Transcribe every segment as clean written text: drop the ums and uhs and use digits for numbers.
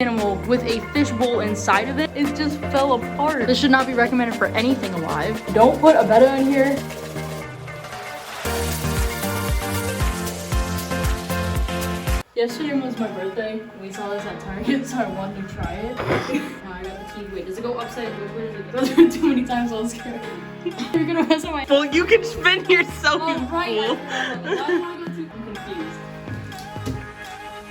Animal with a fish bowl inside of it. It just fell apart. This should not be recommended for anything alive. Don't put a BETTA in here. Yesterday was my birthday. We saw this at Target, so I wanted to try it. Now I got the key. Wait, does it go upside? Wait, does it go too many times? I was scared. You're gonna mess up my. Well, you can spin yourself. Oh, right. Fool. I don't want to go too. I'm confused.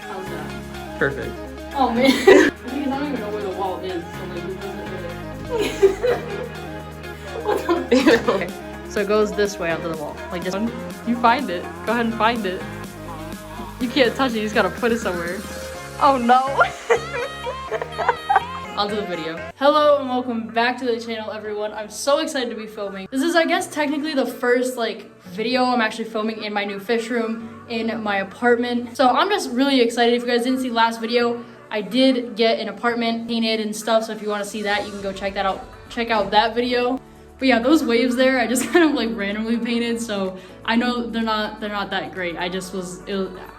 How's that? Perfect. Oh man. Because I don't even know where the wall is, so like who does it really? What the? So it goes this way onto the wall. Like this one. You find it. Go ahead and find it. You can't touch it, you just gotta put it somewhere. Oh no! I'll do the video. Hello and welcome back to the channel, everyone. I'm so excited to be filming. This is, I guess, technically the first video I'm actually filming in my new fish room in my apartment. So I'm just really excited. If you guys didn't see last video, I did get an apartment painted and stuff. So if you want to see that, you can go check that out. Check out that video. But yeah, those waves there, I just kind of randomly painted, so I know they're not that great. I just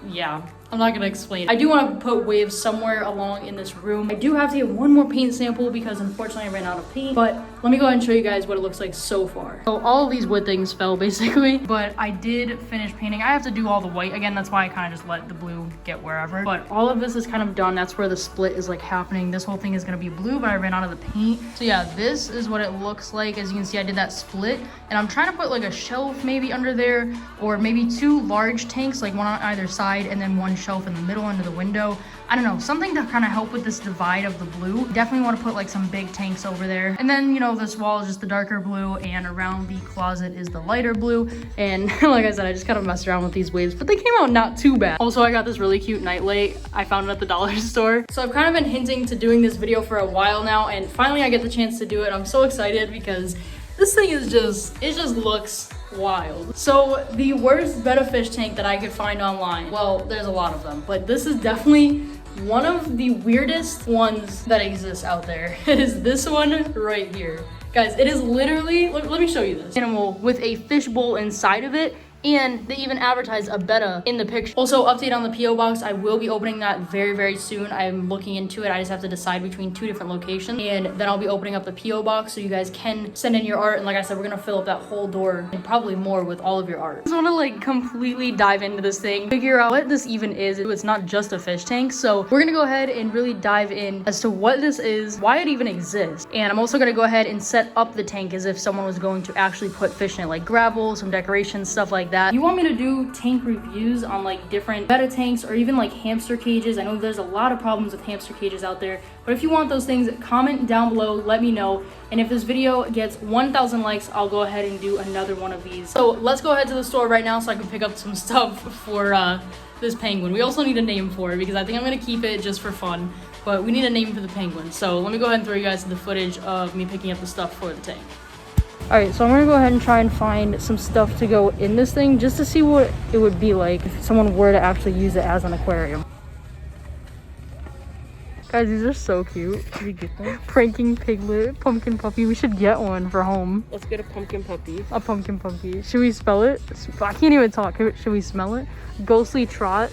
yeah, I'm not gonna explain. I do want to put waves somewhere along in this room. I do have to get one more paint sample because unfortunately I ran out of paint, but let me go ahead and show you guys what it looks like so far. So all of these wood things fell basically, but I did finish painting. I have to do all the white again. That's why I kind of just let the blue get wherever. But all of this is kind of done. That's where the split is happening. This whole thing is gonna be blue, but I ran out of the paint. So yeah, this is what it looks like. As you can see, I did that split, and I'm trying to put a shelf maybe under there, or maybe two large tanks, one on either side, and then one shelf in the middle under the window. I don't know, something to kind of help with this divide of the blue. Definitely want to put some big tanks over there. And then, you know, this wall is just the darker blue, and around the closet is the lighter blue. And like I said, I just kind of messed around with these waves, but they came out not too bad. Also, I got this really cute nightlight. I found it at the dollar store. So I've kind of been hinting to doing this video for a while now, and finally I get the chance to do it. I'm so excited because this thing is it just looks wild. So the worst BETTA fish tank that I could find online, well, there's a lot of them, but this is definitely one of the weirdest ones that exists out there. It is this one right here. Guys, it is literally, let me show you this. Animal with a fish bowl inside of it. And they even advertise a BETTA in the picture. Also, update on the P.O. box. I will be opening that very, very soon. I'm looking into it. I just have to decide between 2 different locations. And then I'll be opening up the P.O. box so you guys can send in your art. And like I said, we're going to fill up that whole door and probably more with all of your art. I just want to completely dive into this thing, figure out what this even is. It's not just a fish tank. So we're going to go ahead and really dive in as to what this is, why it even exists. And I'm also going to go ahead and set up the tank as if someone was going to actually put fish in it, like gravel, some decorations, stuff like that. You want me to do tank reviews on different BETTA tanks or even hamster cages? I know there's a lot of problems with hamster cages out there, but if you want those things, comment down below, let me know. And if this video gets 1,000 likes, I'll go ahead and do another one of these. So let's go ahead to the store right now so I can pick up some stuff for this penguin. We also need a name for it because I think I'm gonna keep it just for fun, but we need a name for the penguin. So let me go ahead and throw you guys the footage of me picking up the stuff for the tank. Alright, so I'm gonna go ahead and try and find some stuff to go in this thing just to see what it would be like if someone were to actually use it as an aquarium. Guys, these are so cute. Should we get them? Pranking piglet, pumpkin puppy. We should get one for home. Let's get a pumpkin puppy. A pumpkin puppy. Should we spell it? I can't even talk. Should we smell it? Ghostly trot.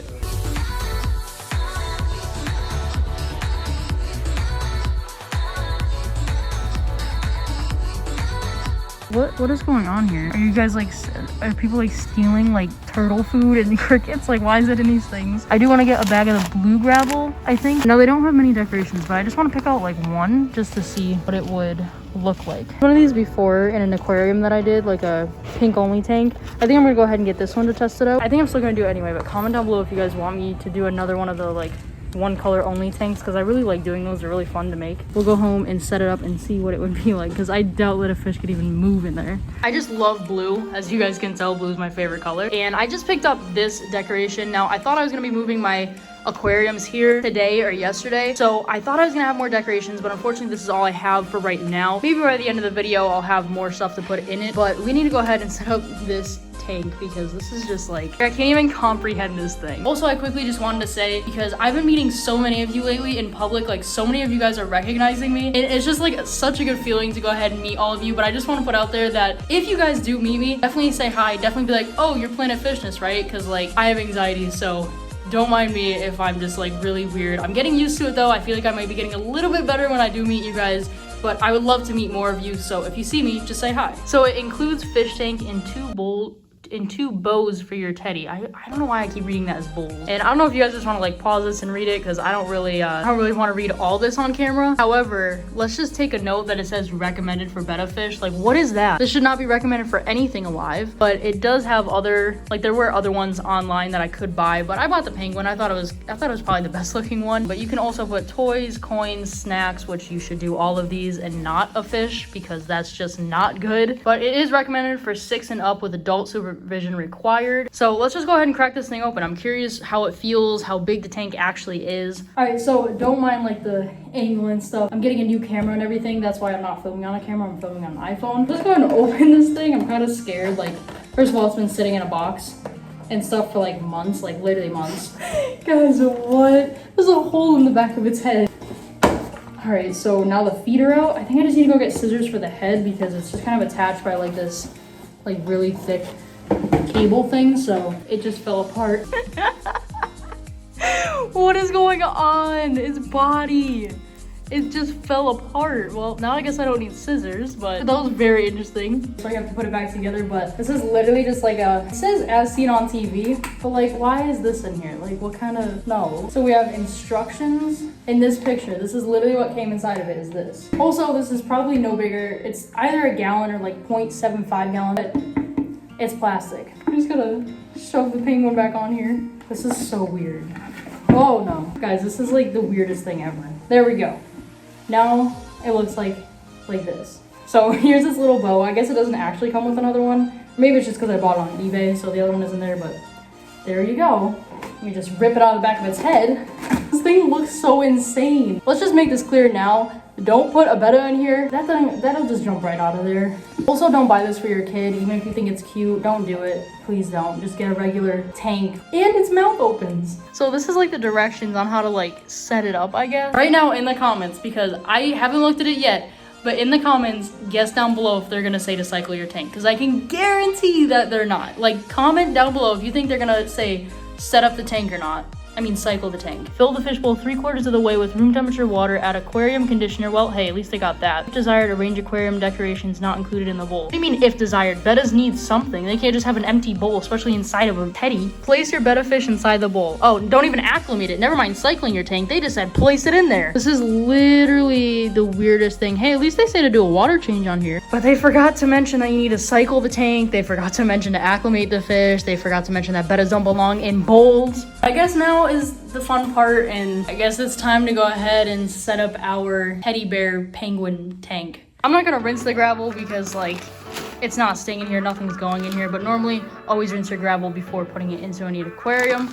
What is going on here? Are you guys are people stealing turtle food and crickets? Why is it in these things? I do want to get a bag of the blue gravel, I think. No, they don't have many decorations, but I just want to pick out one just to see what it would look like. One of these before in an aquarium that I did, a pink only tank. I think I'm gonna go ahead and get this one to test it out. I think I'm still gonna do it anyway, but comment down below if you guys want me to do another one of the one color only tanks, because I really like doing those. They're really fun to make. We'll go home and set it up and see what it would be like, because I doubt that a fish could even move in there. I just love blue. As you guys can tell, blue is my favorite color. And I just picked up this decoration. Now, I thought I was gonna be moving my aquariums here today or yesterday, so I thought I was gonna have more decorations, but unfortunately this is all I have for right now. Maybe by the end of the video I'll have more stuff to put in it, but we need to go ahead and set up this tank because this is just I can't even comprehend this thing. Also, I quickly just wanted to say, because I've been meeting so many of you lately in public, so many of you guys are recognizing me, and it's just such a good feeling to go ahead and meet all of you. But I just want to put out there that if you guys do meet me, definitely say hi, definitely be oh, you're Planet Fishness, right? Because I have anxiety, so Don't mind me if I'm just like really weird. I'm getting used to it though. I feel like I might be getting a little bit better when I do meet you guys, but I would love to meet more of you. So if you see me, just say hi. So it includes fish tank and two bows for your teddy. I don't know why I keep reading that as bowls. And I don't know if you guys just want to like pause this and read it, because I don't really want to read all this on camera. However, let's just take a note that it says recommended for betta fish. Like, what is that? This should not be recommended for anything alive, but it does have other, like there were other ones online that I could buy, but I bought the penguin. I thought it was probably the best looking one. But you can also put toys, coins, snacks, which you should do all of these and not a fish, because that's just not good. But it is recommended for 6 and up with adult supervision required. So let's just go ahead and crack this thing open. I'm curious how it feels, how big the tank actually is. All right, so don't mind like the angle and stuff. I'm getting a new camera and everything. That's why I'm not filming on a camera. I'm filming on an iPhone. Let's go ahead and open this thing. I'm kind of scared. Like, first of all, it's been sitting in a box and stuff for like months, like literally months. Guys, what? There's a hole in the back of its head. All right, so now the feet are out. I think I just need to go get scissors for the head, because it's just kind of attached by like this like really thick cable thing, so it just fell apart. What is going on? Its body, it just fell apart. Well, now I guess I don't need scissors, but that was very interesting. So I have to put it back together, but this is literally just like it says as seen on TV, but like, why is this in here? Like, what kind of, no. So we have instructions in this picture. This is literally what came inside of it, is this. Also, this is probably no bigger. It's either a gallon or like 0.75 gallon, but it's plastic. I'm just gonna shove the penguin back on here. This is so weird. Oh no. Guys, this is like the weirdest thing ever. There we go. Now it looks like this. So here's this little bow. I guess it doesn't actually come with another one. Maybe it's just because I bought it on eBay, so the other one isn't there, but there you go. Let me just rip it out of the back of its head. This thing looks so insane. Let's just make this clear now. Don't put a betta in here. That thing, that'll just jump right out of there. Also, don't buy this for your kid, even if you think it's cute. Don't do it. Please don't. Just get a regular tank. And its mouth opens. So this is like the directions on how to like set it up, I guess. Right now in the comments, because I haven't looked at it yet, but in the comments, guess down below if they're gonna say to cycle your tank, because I can guarantee that they're not. Like, comment down below if you think they're gonna say set up the tank or not. I mean, cycle the tank. Fill the fishbowl 3/4 of the way with room temperature water, add aquarium conditioner. Well, hey, at least they got that. If desired, arrange aquarium decorations not included in the bowl. What do you mean if desired? Bettas need something. They can't just have an empty bowl, especially inside of a teddy. Place your betta fish inside the bowl. Oh, don't even acclimate it. Never mind cycling your tank. They just said place it in there. This is literally the weirdest thing. Hey, at least they say to do a water change on here. But they forgot to mention that you need to cycle the tank. They forgot to mention to acclimate the fish. They forgot to mention that bettas don't belong in bowls. I guess now is the fun part, and I guess it's time to go ahead and set up our teddy bear penguin tank. I'm not gonna rinse the gravel because like it's not staying in here, nothing's going in here, but normally always rinse your gravel before putting it into an aquarium.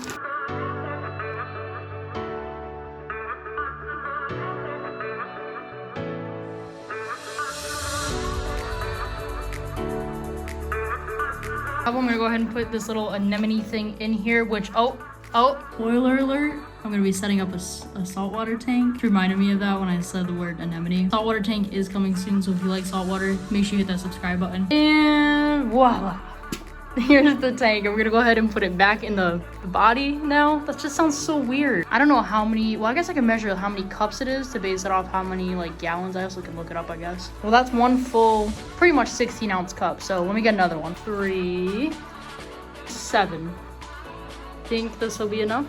I'm gonna go ahead and put this little anemone thing in here, which spoiler alert, I'm gonna be setting up a saltwater tank. It reminded me of that when I said the word anemone. Saltwater tank is coming soon, so if you like saltwater, make sure you hit that subscribe button. And voila, here's the tank. And we're gonna go ahead and put it back in the body now. That just sounds so weird. I don't know how many, well, I guess I can measure how many cups it is to base it off how many like gallons. I also can look it up, I guess. Well, that's one full, pretty much 16-ounce cup. So let me get another one. 3, 7. Think this will be enough.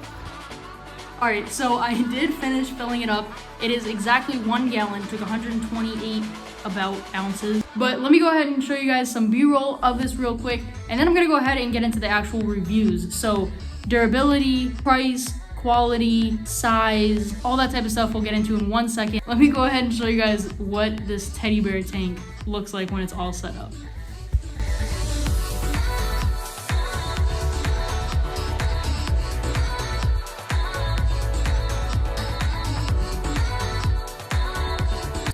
All right, so I did finish filling it up. It is exactly 1 gallon, took 128 about ounces. But let me go ahead and show you guys some B-roll of this real quick, and then I'm gonna go ahead and get into the actual reviews. So durability, price, quality, size, all that type of stuff we'll get into in 1 second. Let me go ahead and show you guys what this teddy bear tank looks like when it's all set up.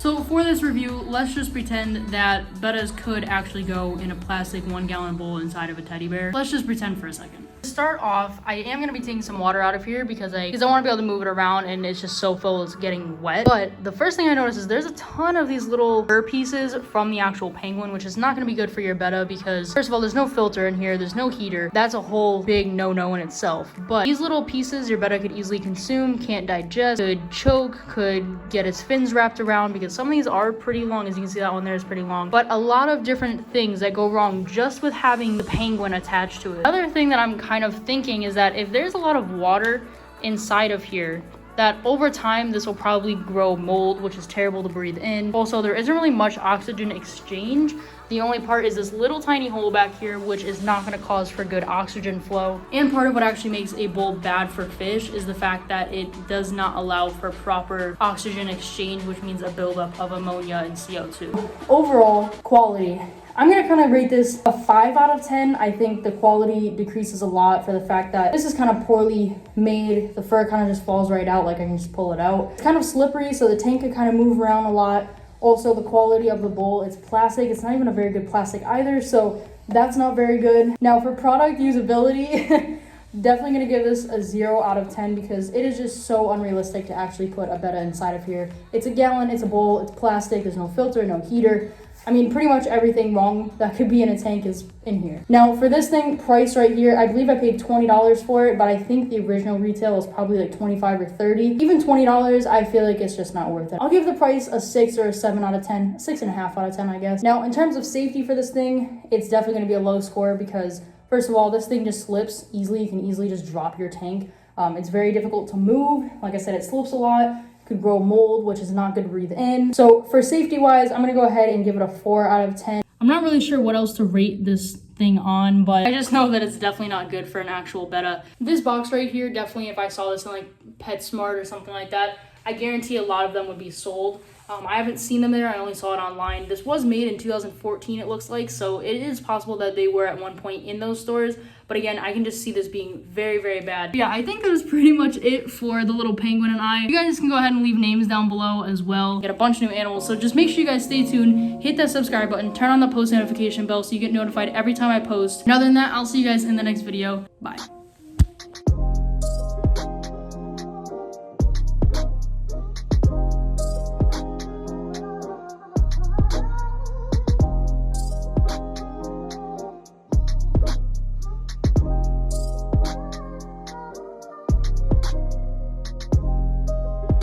So for this review, let's just pretend that bettas could actually go in a plastic 1 gallon bowl inside of a teddy bear. Let's just pretend for a second. To start off, I am gonna be taking some water out of here because I want to be able to move it around, and it's just so full, it's getting wet. But the first thing I noticed is there's a ton of these little fur pieces from the actual penguin, which is not gonna be good for your betta because first of all, there's no filter in here, there's no heater. That's a whole big no-no in itself. But these little pieces your betta could easily consume, can't digest, could choke, could get its fins wrapped around, because some of these are pretty long. As you can see, that one there is pretty long. But a lot of different things that go wrong just with having the penguin attached to it. Another thing that I'm kind of thinking is that if there's a lot of water inside of here, that over time this will probably grow mold, which is terrible to breathe in. Also, there isn't really much oxygen exchange. The only part is this little tiny hole back here, which is not going to cause for good oxygen flow. And part of what actually makes a bowl bad for fish is the fact that it does not allow for proper oxygen exchange, which means a buildup of ammonia and CO2. Overall quality, I'm going to kind of rate this a 5 out of 10. I think the quality decreases a lot for the fact that this is kind of poorly made. The fur kind of just falls right out, like I can just pull it out. It's kind of slippery, so the tank could kind of move around a lot. Also, the quality of the bowl, it's plastic. It's not even a very good plastic either, so that's not very good. Now, for product usability, definitely going to give this a 0 out of 10 because it is just so unrealistic to actually put a betta inside of here. It's a gallon, it's a bowl, it's plastic, there's no filter, no heater. I mean, pretty much everything wrong that could be in a tank is in here. Now, for this thing, price right here, I believe I paid $20 for it, but I think the original retail is probably like $25 or $30. Even $20, I feel like it's just not worth it. I'll give the price a 6 or a 7 out of 10, 6.5 out of 10, I guess. Now, in terms of safety for this thing, it's definitely going to be a low score because, first of all, this thing just slips easily. You can easily just drop your tank. It's very difficult to move. Like I said, it slips a lot. Could grow mold, which is not good to breathe in. So for safety wise, I'm gonna go ahead and give it a 4 out of 10. I'm not really sure what else to rate this thing on, but I just know that it's definitely not good for an actual betta. This box right here, definitely if I saw this in like PetSmart or something like that, I guarantee a lot of them would be sold. I haven't seen them there, I only saw it online. This was made in 2014, it looks like, so it is possible that they were at one point in those stores. But again, I can just see this being very, very bad. Yeah, I think that was pretty much it for the little penguin and I. You guys can go ahead and leave names down below as well. Get a bunch of new animals, so just make sure you guys stay tuned, hit that subscribe button, turn on the post notification bell so you get notified every time I post. And other than that, I'll see you guys in the next video. Bye.